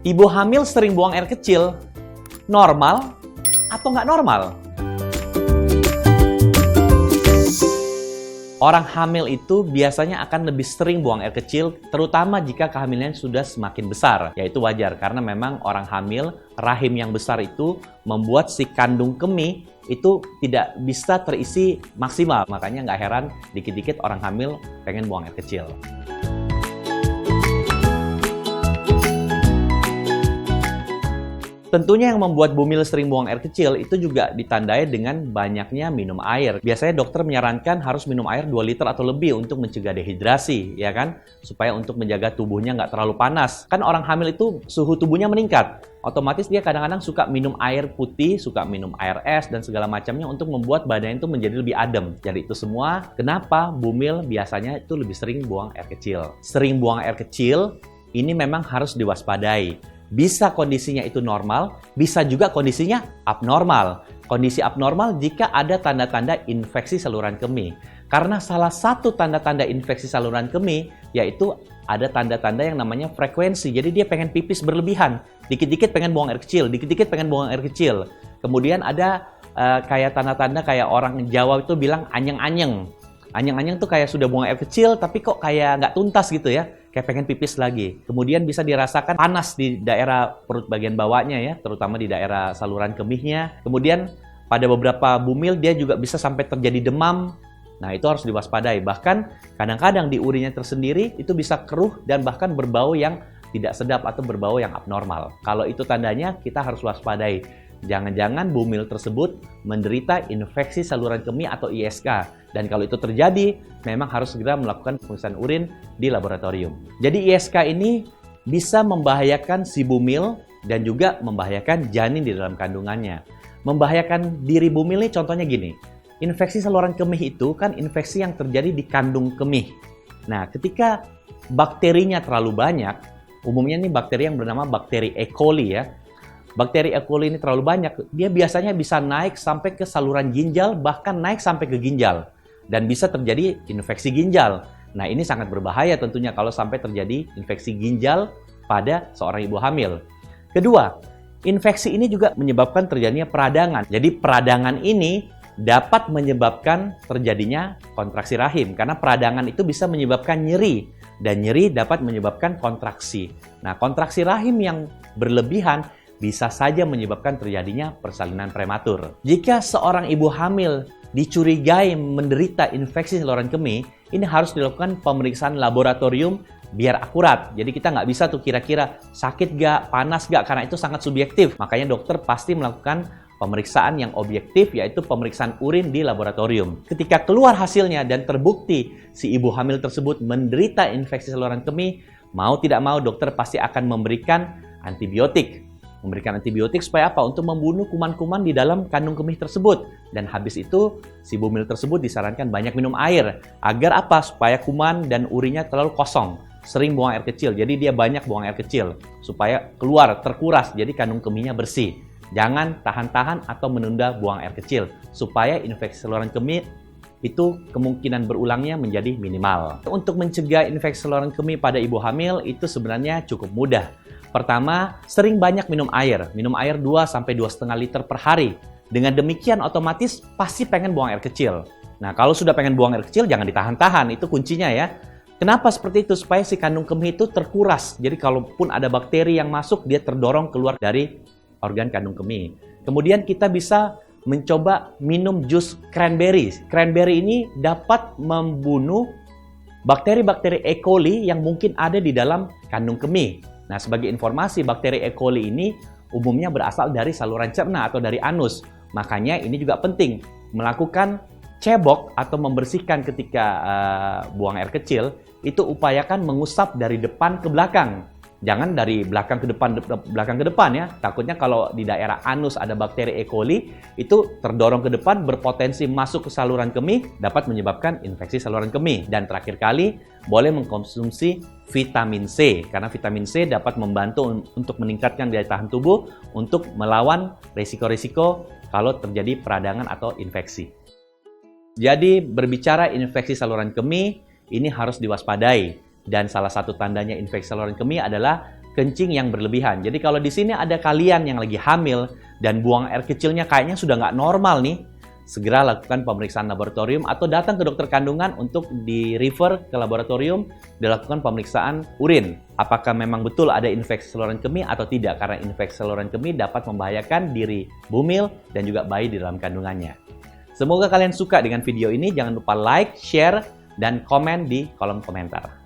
Ibu hamil sering buang air kecil, normal atau nggak normal? Orang hamil itu biasanya akan lebih sering buang air kecil, terutama jika kehamilannya sudah semakin besar. Yaitu wajar, karena memang orang hamil, rahim yang besar itu membuat si kandung kemih itu tidak bisa terisi maksimal. Makanya nggak heran dikit-dikit orang hamil pengen buang air kecil. Tentunya yang membuat bumil sering buang air kecil itu juga ditandai dengan banyaknya minum air. Biasanya dokter menyarankan harus minum air 2 liter atau lebih untuk mencegah dehidrasi, ya kan? Supaya untuk menjaga tubuhnya nggak terlalu panas. Kan orang hamil itu suhu tubuhnya meningkat. Otomatis dia kadang-kadang suka minum air putih, suka minum air es, dan segala macamnya untuk membuat badannya itu menjadi lebih adem. Jadi itu semua, kenapa bumil biasanya itu lebih sering buang air kecil. Sering buang air kecil, ini memang harus diwaspadai. Bisa kondisinya itu normal, bisa juga kondisinya abnormal. Kondisi abnormal jika ada tanda-tanda infeksi saluran kemih. Karena salah satu tanda-tanda infeksi saluran kemih yaitu ada tanda-tanda yang namanya frekuensi. Jadi dia pengen pipis berlebihan. Dikit-dikit pengen buang air kecil, dikit-dikit pengen buang air kecil. Kemudian ada kayak tanda-tanda kayak orang Jawa itu bilang anyeng-anyeng. Anyeng-anyeng tuh kayak sudah buang air kecil tapi kok kayak nggak tuntas gitu ya. Kayak pengen pipis lagi. Kemudian bisa dirasakan panas di daerah perut bagian bawahnya ya, terutama di daerah saluran kemihnya. Kemudian pada beberapa bumil dia juga bisa sampai terjadi demam. Nah, itu harus diwaspadai. Bahkan kadang-kadang di urinnya tersendiri itu bisa keruh dan bahkan berbau yang tidak sedap atau berbau yang abnormal. Kalau itu tandanya, kita harus waspadai. Jangan-jangan bumil tersebut menderita infeksi saluran kemih atau ISK. Dan kalau itu terjadi, memang harus segera melakukan pemeriksaan urin di laboratorium. Jadi ISK ini bisa membahayakan si bumil dan juga membahayakan janin di dalam kandungannya. Membahayakan diri bumil ini contohnya gini. Infeksi saluran kemih itu kan infeksi yang terjadi di kandung kemih. Nah, ketika bakterinya terlalu banyak, umumnya ini bakteri yang bernama bakteri E. coli ya. Bakteri E. coli ini terlalu banyak, dia biasanya bisa naik sampai ke saluran ginjal, bahkan naik sampai ke ginjal. Dan bisa terjadi infeksi ginjal. Nah, ini sangat berbahaya tentunya kalau sampai terjadi infeksi ginjal pada seorang ibu hamil. Kedua, infeksi ini juga menyebabkan terjadinya peradangan. Jadi, peradangan ini dapat menyebabkan terjadinya kontraksi rahim. Karena peradangan itu bisa menyebabkan nyeri. Dan nyeri dapat menyebabkan kontraksi. Nah, kontraksi rahim yang berlebihan bisa saja menyebabkan terjadinya persalinan prematur. Jika seorang ibu hamil dicurigai menderita infeksi saluran kemih, ini harus dilakukan pemeriksaan laboratorium biar akurat. Jadi kita nggak bisa tuh kira-kira sakit nggak, panas nggak, karena itu sangat subjektif. Makanya dokter pasti melakukan pemeriksaan yang objektif, yaitu pemeriksaan urin di laboratorium. Ketika keluar hasilnya dan terbukti si ibu hamil tersebut menderita infeksi saluran kemih, mau tidak mau dokter pasti akan memberikan antibiotik. Memberikan antibiotik supaya apa? Untuk membunuh kuman-kuman di dalam kandung kemih tersebut. Dan habis itu, si bumil tersebut disarankan banyak minum air. Agar apa? Supaya kuman dan urinnya terlalu kosong. Sering buang air kecil, jadi dia banyak buang air kecil. Supaya keluar, terkuras, jadi kandung kemihnya bersih. Jangan tahan-tahan atau menunda buang air kecil. Supaya infeksi saluran kemih itu kemungkinan berulangnya menjadi minimal. Untuk mencegah infeksi saluran kemih pada ibu hamil itu sebenarnya cukup mudah. Pertama, sering banyak minum air. Minum air 2-2,5 liter per hari. Dengan demikian otomatis pasti pengen buang air kecil. Nah, kalau sudah pengen buang air kecil jangan ditahan-tahan, itu kuncinya ya. Kenapa seperti itu? Supaya si kandung kemih itu terkuras. Jadi kalaupun ada bakteri yang masuk, dia terdorong keluar dari organ kandung kemih. Kemudian kita bisa mencoba minum jus cranberry. Cranberry ini dapat membunuh bakteri-bakteri E. coli yang mungkin ada di dalam kandung kemih. Nah, sebagai informasi, bakteri E. coli ini umumnya berasal dari saluran cerna atau dari anus. Makanya ini juga penting melakukan cebok atau membersihkan ketika buang air kecil, itu upayakan mengusap dari depan ke belakang. Jangan dari belakang ke depan ya. Takutnya kalau di daerah anus ada bakteri E. coli, itu terdorong ke depan, berpotensi masuk ke saluran kemih, dapat menyebabkan infeksi saluran kemih. Dan terakhir kali, boleh mengkonsumsi vitamin C. Karena vitamin C dapat membantu untuk meningkatkan daya tahan tubuh untuk melawan risiko-risiko kalau terjadi peradangan atau infeksi. Jadi berbicara infeksi saluran kemih, ini harus diwaspadai. Dan salah satu tandanya infeksi saluran kemih adalah kencing yang berlebihan. Jadi kalau di sini ada kalian yang lagi hamil dan buang air kecilnya kayaknya sudah nggak normal nih, segera lakukan pemeriksaan laboratorium atau datang ke dokter kandungan untuk di-refer ke laboratorium, dilakukan pemeriksaan urin. Apakah memang betul ada infeksi saluran kemih atau tidak, karena infeksi saluran kemih dapat membahayakan diri bumil dan juga bayi di dalam kandungannya. Semoga kalian suka dengan video ini. Jangan lupa like, share, dan komen di kolom komentar.